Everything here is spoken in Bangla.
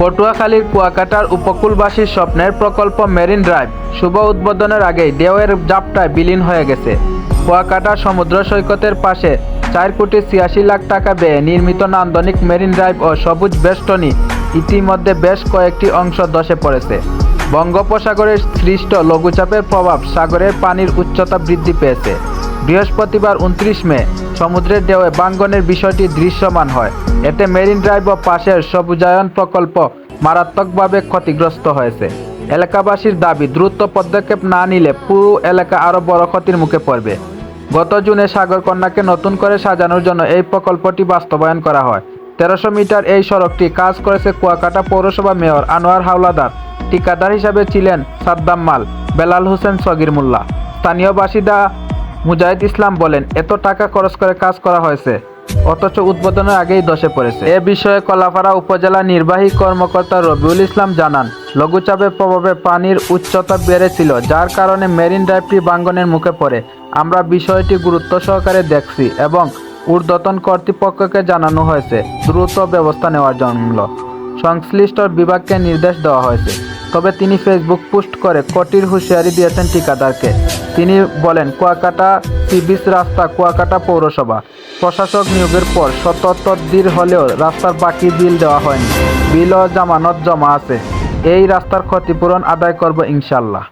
পটুয়াখালীর কুয়াকাটার উপকূলবাসীর স্বপ্নের প্রকল্প মেরিন ড্রাইভ শুভ উদ্বোধনের আগেই ঢেউয়ের জাপটায় বিলীন হয়ে গেছে। কুয়াকাটা সমুদ্র সৈকতের পাশে 4,86,00,000 টাকা ব্যয়ে নির্মিত নান্দনিক মেরিন ড্রাইভ ও সবুজ বেষ্টনী ইতিমধ্যে বেশ কয়েকটি অংশ ধসে পড়েছে। বঙ্গোপসাগরের সৃষ্ট লঘুচাপের প্রভাব সাগরের পানির উচ্চতা বৃদ্ধি পেয়েছে। বৃহস্পতিবার 29 মে সমুদ্রের ঢেউয়ে ভাঙনের বিষয়টি দৃশ্যমান হয়। এতে মেরিন ড্রাইভ ও পাশের সবুজায়ন প্রকল্প মারাত্মকভাবে ক্ষতিগ্রস্ত হয়েছে। এলাকাবাসীর দাবি, দ্রুত পদক্ষেপ না নিলে পুরো এলাকা আরও বড় ক্ষতির মুখে পড়বে। গত জুনে সাগরকন্যাকে নতুন করে সাজানোর জন্য এই প্রকল্পটি বাস্তবায়ন করা হয়। 1300 মিটার এই সড়কটি কাজ করেছে কুয়াকাটা পৌরসভা মেয়র আনোয়ার হাওলাদার। ঠিকাদার হিসাবে ছিলেন সাদ্দাম মাল, বেলাল হোসেন সগির মোল্লা। স্থানীয় বাসিন্দা মুজাহিদ ইসলাম বলেন, এত টাকা খরচ করে কাজ করা হয়েছে, অথচ উদ্বোধনের আগেই ধসে পড়েছে। এ বিষয়ে কলাপাড়া উপজেলা নির্বাহী কর্মকর্তা রবিউল ইসলাম জানান, লঘুচাপের প্রভাবে পানির উচ্চতা বেড়েছিল, যার কারণে মেরিন ড্রাইভটি ভাঙনের মুখে পড়ে। আমরা বিষয়টি গুরুত্ব সহকারে দেখছি এবং ঊর্ধ্বতন কর্তৃপক্ষকে জানানো হয়েছে দ্রুত ব্যবস্থা নেওয়ার জন্য। সংশ্লিষ্ট বিভাগকে নির্দেশ দেওয়া হয়েছে। তবে তিনি ফেসবুক পোস্ট করে কঠিন হুঁশিয়ারি দিয়েছেন ঠিকাদারকে। তিনি বলেন, কুয়াকাটা সি বিচ রাস্তা কুয়াকাটা পৌরসভা প্রশাসক নিয়োগের পর 77 দিন হলেও রাস্তার বাকি বিল দেওয়া হয়নি। বিল ও জামানত জমা আছে। এই রাস্তার ক্ষতিপূরণ আদায় করব ইনশাল্লাহ।